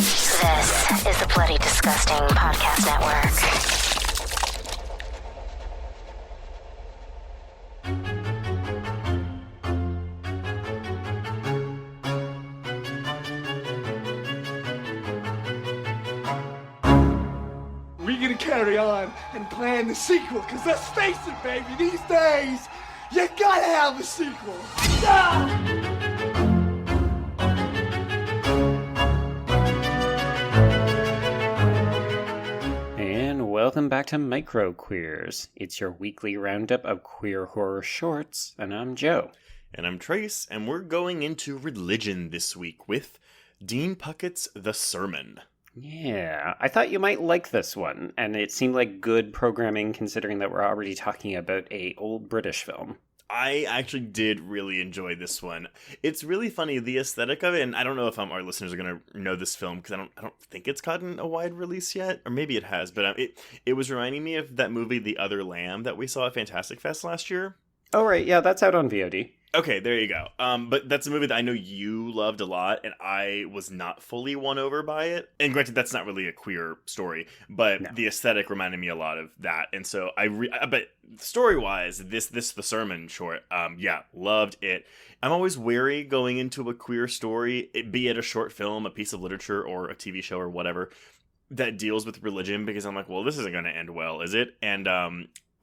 This is the Bloody Disgusting Podcast Network. We're gonna carry on and plan the sequel, because let's face it, baby, these days, you gotta have a sequel. And welcome back to Micro Queers. It's your weekly roundup of queer horror shorts, and I'm Joe. And I'm Trace, and we're going into religion this week with Dean Puckett's The Sermon. Yeah, I thought you might like this one, and it seemed like good programming considering that we're already talking about a old British film. I actually did really enjoy this one. It's really funny, the aesthetic of it, and I don't know if our listeners are going to know this film, because I don't think it's gotten a wide release yet, or maybe it has, but it was reminding me of that movie, The Other Lamb, that we saw at Fantastic Fest last year. Oh, right, yeah, that's out on VOD. Okay, there you go. But that's a movie that I know you loved a lot, and I was not fully won over by it. And granted, that's not really a queer story, but The aesthetic reminded me a lot of that. And so but story-wise, this The Sermon short, loved it. I'm always wary going into a queer story, be it a short film, a piece of literature, or a TV show, or whatever, that deals with religion, because I'm like, well, this isn't going to end well, is it? And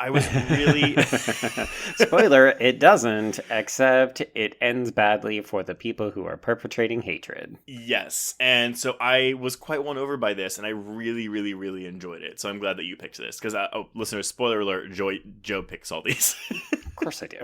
I was really... Spoiler, it doesn't, except it ends badly for the people who are perpetrating hatred. Yes, and so I was quite won over by this, and I really, really, really enjoyed it. So I'm glad that you picked this, because, listeners, spoiler alert, Joe picks all these. Of course I do.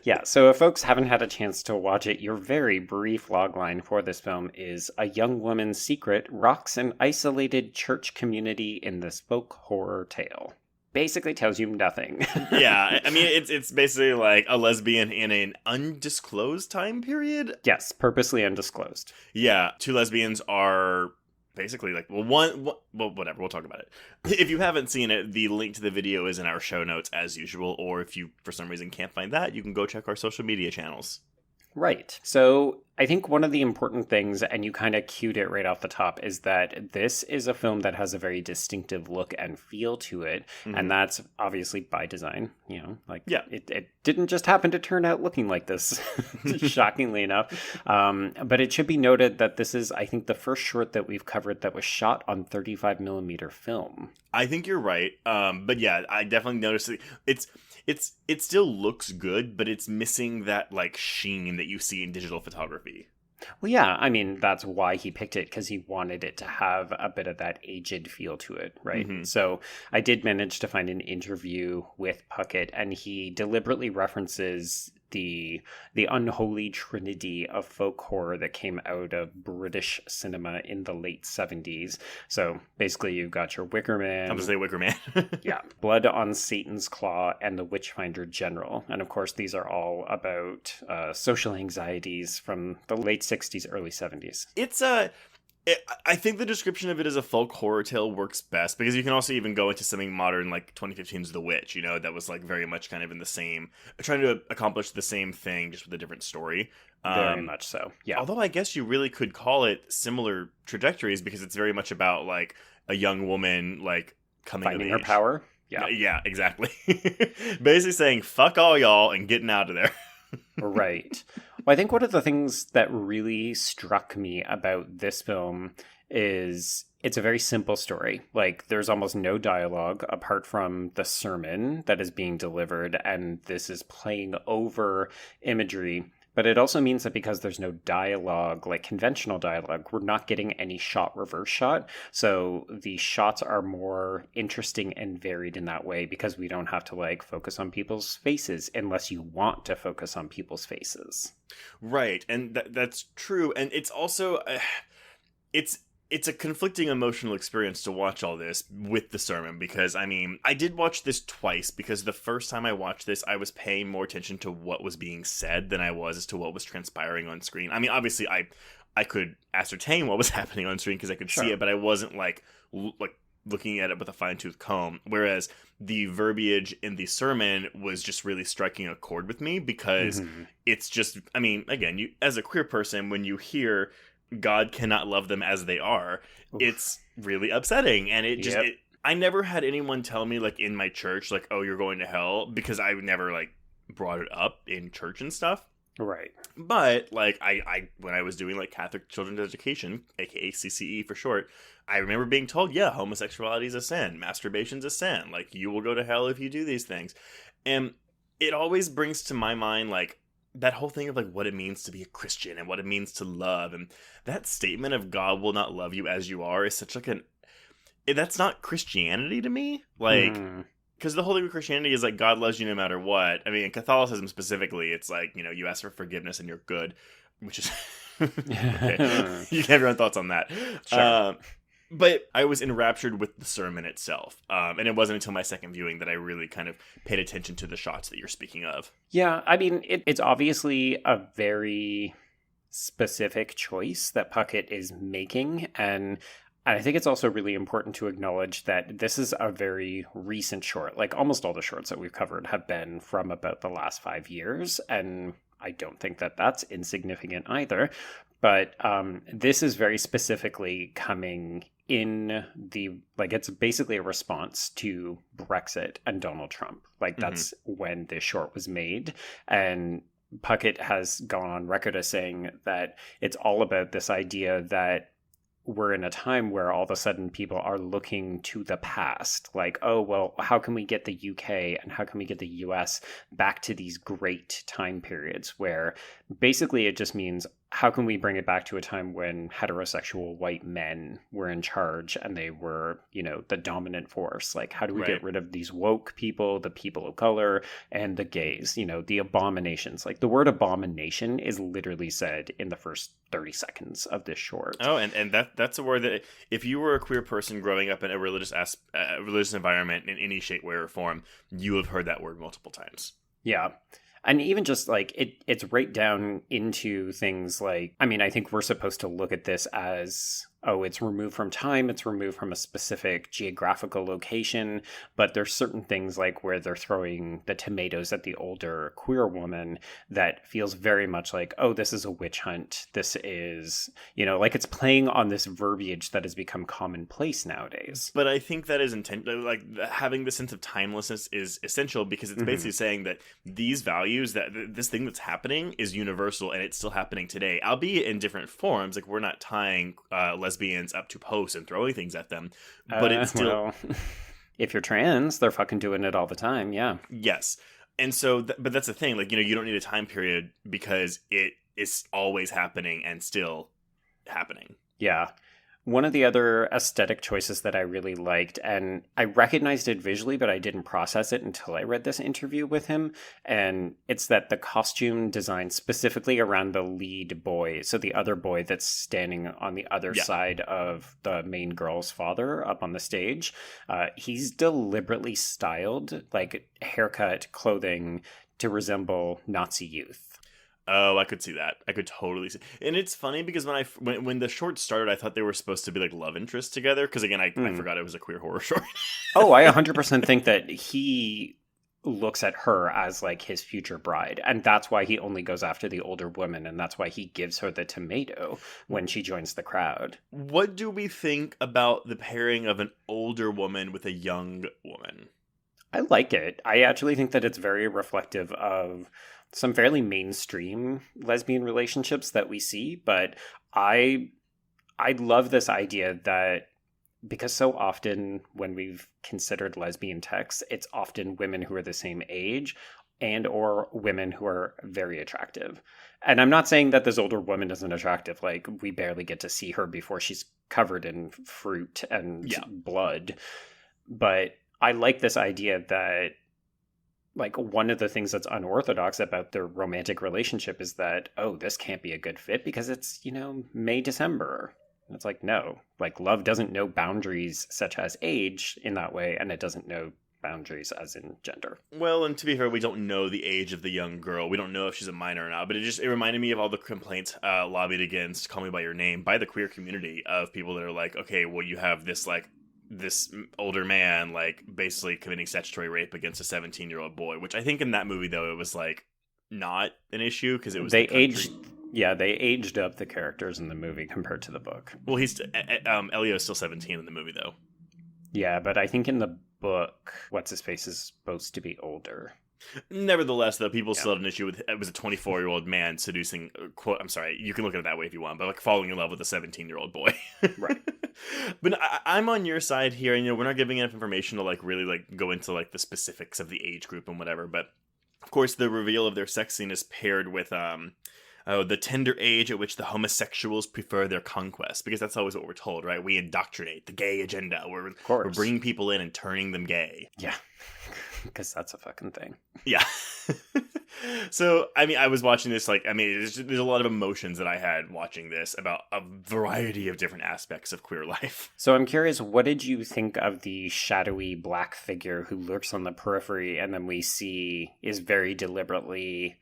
Yeah, so if folks haven't had a chance to watch it, your very brief logline for this film is a young woman's secret rocks an isolated church community in this folk horror tale. Basically tells you nothing. Yeah, I mean, it's basically like a lesbian in an undisclosed time period. Yes, purposely undisclosed. Yeah, two lesbians are basically like, whatever, we'll talk about it. If you haven't seen it, the link to the video is in our show notes as usual, or if you, for some reason, can't find that, you can go check our social media channels. Right. So I think one of the important things, and you kind of cued it right off the top, is that this is a film that has a very distinctive look and feel to it. Mm-hmm. And that's obviously by design, it didn't just happen to turn out looking like this, shockingly enough. But it should be noted that this is, I think, the first short that we've covered that was shot on 35 millimeter film. I think you're right. But yeah, I definitely noticed it still looks good, but it's missing that like sheen that you see in digital photography. Well, yeah, I mean, that's why he picked it, because he wanted it to have a bit of that aged feel to it, right? Mm-hmm. So I did manage to find an interview with Puckett, and he deliberately references the unholy trinity of folk horror that came out of British cinema in the late 70s. So basically you've got your Wicker Man. I'm going to say Wicker Man. Yeah. Blood on Satan's Claw and The Witchfinder General. And of course these are all about social anxieties from the late 60s, early 70s. I think the description of it as a folk horror tale works best, because you can also even go into something modern like 2015's The Witch, that was like very much kind of in the same, trying to accomplish the same thing just with a different story. Very much so, yeah. Although I guess you really could call it similar trajectories, because it's very much about like a young woman like finding her power. Yeah, exactly. Basically saying fuck all y'all and getting out of there. Right. Well, I think one of the things that really struck me about this film is it's a very simple story. Like, there's almost no dialogue apart from the sermon that is being delivered, and this is playing over imagery. But it also means that because there's no dialogue, like conventional dialogue, we're not getting any shot reverse shot. So the shots are more interesting and varied in that way, because we don't have to like focus on people's faces unless you want to focus on people's faces. Right. And that's true. And it's also, it's a conflicting emotional experience to watch all this with the sermon, because, I mean, I did watch this twice, because the first time I watched this, I was paying more attention to what was being said than I was as to what was transpiring on screen. I mean, obviously, I could ascertain what was happening on screen because I could see it, but I wasn't, like looking at it with a fine-tooth comb, whereas the verbiage in the sermon was just really striking a chord with me, because it's just, I mean, again, you as a queer person, when you hear God cannot love them as they are, it's really upsetting. And it just, I never had anyone tell me, like, in my church, like, oh, you're going to hell, because I never, like, brought it up in church and stuff. Right. But, like, I when I was doing, like, Catholic Children's Education, aka CCE for short, I remember being told, yeah, homosexuality is a sin, masturbation's a sin, like, you will go to hell if you do these things. And it always brings to my mind, like, that whole thing of, like, what it means to be a Christian and what it means to love. And that statement of God will not love you as you are is such, like, that's not Christianity to me. Like, because the whole thing with Christianity is, like, God loves you no matter what. I mean, in Catholicism specifically, it's like, you know, you ask for forgiveness and you're good, which is... okay. You can have your own thoughts on that. Sure. But I was enraptured with the sermon itself. And it wasn't until my second viewing that I really kind of paid attention to the shots that you're speaking of. Yeah, I mean, it's obviously a very specific choice that Puckett is making. And I think it's also really important to acknowledge that this is a very recent short. Like, almost all the shorts that we've covered have been from about the last 5 years. And I don't think that that's insignificant either. But this is very specifically coming in it's basically a response to Brexit and Donald Trump. Like, that's when this short was made. And Puckett has gone on record as saying that it's all about this idea that we're in a time where all of a sudden people are looking to the past. Like, oh, well, how can we get the UK and how can we get the US back to these great time periods where basically it just means how can we bring it back to a time when heterosexual white men were in charge and they were, you know, the dominant force? Like, how do we get rid of these woke people, the people of color, and the gays, you know, the abominations? Like, the word abomination is literally said in the first 30 seconds of this short. Oh, and that's a word that if you were a queer person growing up in a religious environment in any shape, way, or form, you have heard that word multiple times. Yeah. And even just like it's right down into things like, I mean, I think we're supposed to look at this as, oh, it's removed from time, it's removed from a specific geographical location, but there's certain things like where they're throwing the tomatoes at the older queer woman that feels very much like, oh, this is a witch hunt. This is, you know, like it's playing on this verbiage that has become commonplace nowadays. But I think that is like having the sense of timelessness is essential because it's basically saying that these values, that this thing that's happening is universal and it's still happening today, albeit in different forms. Like, we're not tying lesbians up to posts and throwing things at them, but it's still... Well, if you're trans, they're fucking doing it all the time, yeah. Yes. And so, but that's the thing, like, you know, you don't need a time period because it is always happening and still happening. Yeah. One of the other aesthetic choices that I really liked, and I recognized it visually, but I didn't process it until I read this interview with him, and it's that the costume design specifically around the lead boy, so the other boy that's standing on the other side of the main girl's father up on the stage, he's deliberately styled, like haircut, clothing, to resemble Nazi youth. Oh, I could see that. I could totally see. And it's funny because when the short started, I thought they were supposed to be like love interests together. Because again, I forgot it was a queer horror short. Oh, I 100% think that he looks at her as like his future bride. And that's why he only goes after the older woman. And that's why he gives her the tomato when she joins the crowd. What do we think about the pairing of an older woman with a young woman? I like it. I actually think that it's very reflective of some fairly mainstream lesbian relationships that we see, but I love this idea that because so often when we've considered lesbian texts, it's often women who are the same age and or women who are very attractive. And I'm not saying that this older woman isn't attractive. Like, we barely get to see her before she's covered in fruit and blood. But I like this idea that, like, one of the things that's unorthodox about their romantic relationship is that, oh, this can't be a good fit because it's, you know, May, December. And it's like, no, like, love doesn't know boundaries such as age in that way, and it doesn't know boundaries as in gender. Well, and to be fair, we don't know the age of the young girl. We don't know if she's a minor or not, but it reminded me of all the complaints lobbied against Call Me By Your Name by the queer community of people that are like, okay, well, you have this, like, this older man, like, basically committing statutory rape against a 17-year-old boy, which I think in that movie, though, it was, like, not an issue because it was Yeah, they aged up the characters in the movie compared to the book. Well, Elio's still 17 in the movie, though. Yeah, but I think in the book, what's-his-face is supposed to be older. Nevertheless, though, people still had an issue with it was a 24-year-old man seducing, quote, I'm sorry, you can look at it that way if you want, but like falling in love with a 17-year-old boy. Right. But I'm on your side here, and we're not giving enough information to like really like go into like the specifics of the age group and whatever, but of course the reveal of their sex scene is paired with the tender age at which the homosexuals prefer their conquest, because that's always what we're told, right? We indoctrinate the gay agenda. We're bringing people in and turning them gay. Yeah, because that's a fucking thing. Yeah. So, I mean, I was watching this, like, I mean, there's a lot of emotions that I had watching this about a variety of different aspects of queer life. So I'm curious, what did you think of the shadowy black figure who lurks on the periphery and then we see is very deliberately,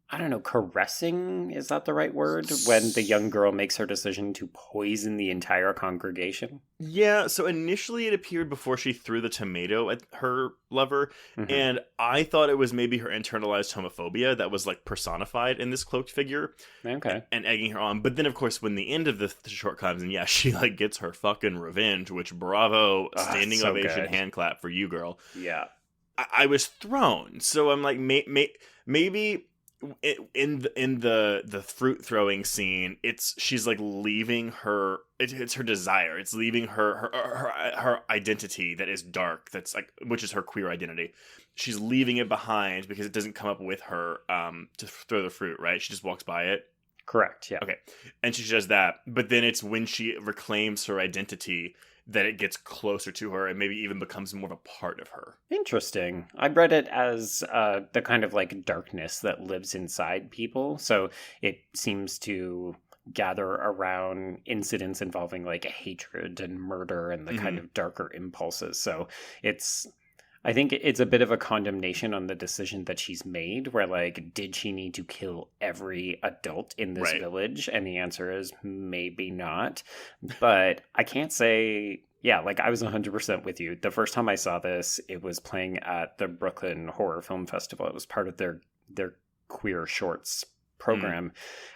I don't know, caressing? Is that the right word? When the young girl makes her decision to poison the entire congregation? Yeah, so initially it appeared before she threw the tomato at her lover, and I thought it was maybe her internalized homophobia that was like personified in this cloaked figure. Okay. And egging her on. But then, of course, when the end of the short comes, and yeah, she like gets her fucking revenge, which bravo, standing so ovation, good. hand clap for you, girl. Yeah. I was thrown. So I'm like, maybe in the fruit throwing scene, she's like leaving her. It's her desire. It's leaving her identity that is dark. That's like, which is her queer identity. She's leaving it behind because it doesn't come up with her to throw the fruit. Right? She just walks by it. Correct. Yeah. Okay, and she does that. But then it's when she reclaims her identity that it gets closer to her and maybe even becomes more of a part of her. Interesting. I read it as the kind of like darkness that lives inside people. So it seems to gather around incidents involving like hatred and murder and the kind of darker impulses. So I think it's a bit of a condemnation on the decision that she's made, where like, did she need to kill every adult in this village? And the answer is maybe not. But I can't say, yeah, like I was 100% with you. The first time I saw this, it was playing at the Brooklyn Horror Film Festival. It was part of their queer shorts program.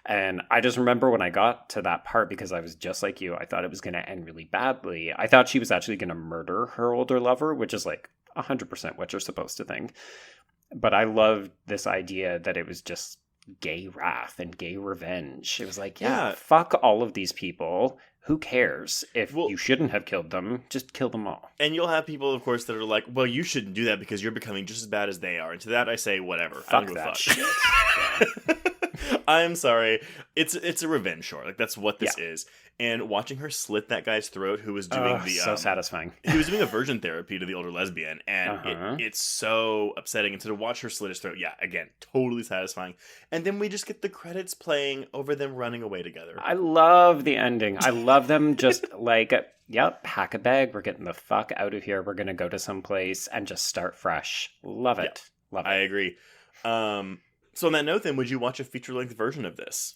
And I just remember when I got to that part, because I was just like you, I thought it was going to end really badly. I thought she was actually going to murder her older lover, which is like 100% what you're supposed to think. But I loved this idea that it was just gay wrath and gay revenge. It was like, yeah, fuck all of these people. Who cares? If you shouldn't have killed them, just kill them all. And you'll have people, of course, that are like, well, you shouldn't do that because you're becoming just as bad as they are. And to that I say, whatever. Fuck that shit. I'm sorry. It's a revenge short. Like, that's what this is. And watching her slit that guy's throat who was doing so satisfying. He was doing aversion therapy to the older lesbian, and it's so upsetting. And so to watch her slit his throat, yeah, again, totally satisfying. And then we just get the credits playing over them running away together. I love the ending. I love them just like, yep, pack a bag. We're getting the fuck out of here. We're going to go to some place and just start fresh. Love it. Love it. I agree. So on that note, then, would you watch a feature-length version of this?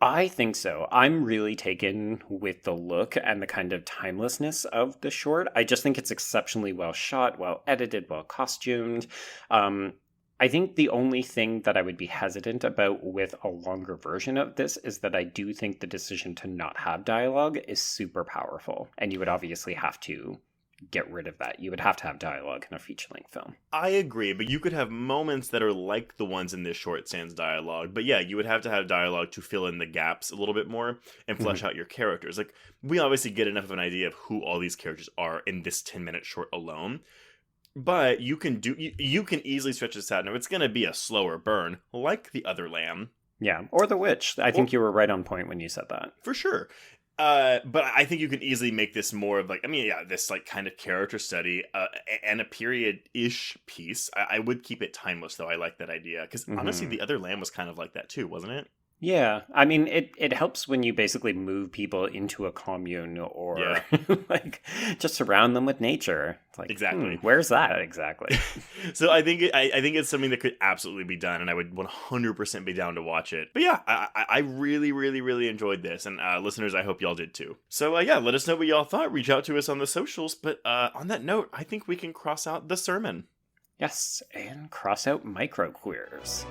I think so. I'm really taken with the look and the kind of timelessness of the short. I just think it's exceptionally well shot, well edited, well costumed. I think the only thing that I would be hesitant about with a longer version of this is that I do think the decision to not have dialogue is super powerful. And you would obviously have to get rid of that. You would have to have dialogue in a feature-length film. I agree, but you could have moments that are like the ones in this short sans dialogue. But yeah, you would have to have dialogue to fill in the gaps a little bit more and flesh out your characters. Like, we obviously get enough of an idea of who all these characters are in this 10-minute short alone. But you can easily stretch this out. Now, it's going to be a slower burn, like The Other Lamb. Yeah, or The Witch. I think you were right on point when you said that. For sure. But I think you can easily make this more of like, I mean, yeah, this like kind of character study and a period-ish piece. I would keep it timeless, though. I like that idea. Because honestly, The Other Lamb was kind of like that too, wasn't it? Yeah, I mean, it helps when you basically move people into a commune or like just surround them with nature. It's like, exactly. Where's that exactly? So I think it's something that could absolutely be done, and I would 100% be down to watch it. But yeah, I really, really, really enjoyed this, and listeners, I hope y'all did too. So yeah, let us know what y'all thought. Reach out to us on the socials. But on that note, I think we can cross out the sermon. Yes, and cross out microqueers.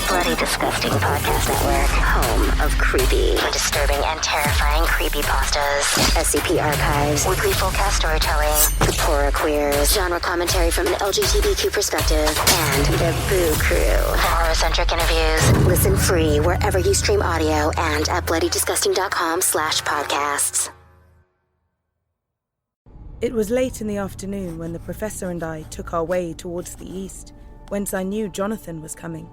Bloody Disgusting Podcast Network, home of creepy, disturbing, and terrifying creepypastas, SCP archives, weekly full-cast storytelling, the Pora Queers, genre commentary from an LGBTQ perspective, and the Boo Crew, the horror-centric interviews. Listen free wherever you stream audio and at bloodydisgusting.com/podcasts. It was late in the afternoon when the professor and I took our way towards the east, whence I knew Jonathan was coming.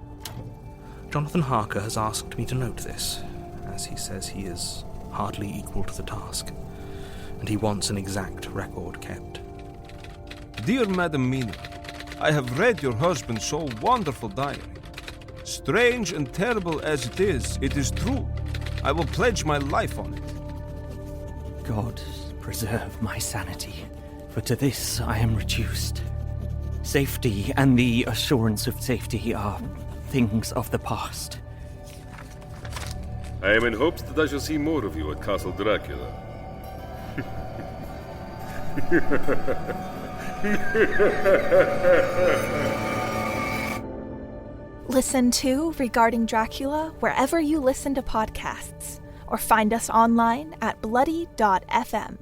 Jonathan Harker has asked me to note this, as he says he is hardly equal to the task, and he wants an exact record kept. Dear Madam Mina, I have read your husband's so wonderful diary. Strange and terrible as it is true. I will pledge my life on it. God preserve my sanity, for to this I am reduced. Safety and the assurance of safety are things of the past. I am in hopes that I shall see more of you at Castle Dracula. Listen to Regarding Dracula wherever you listen to podcasts, or find us online at bloody.fm.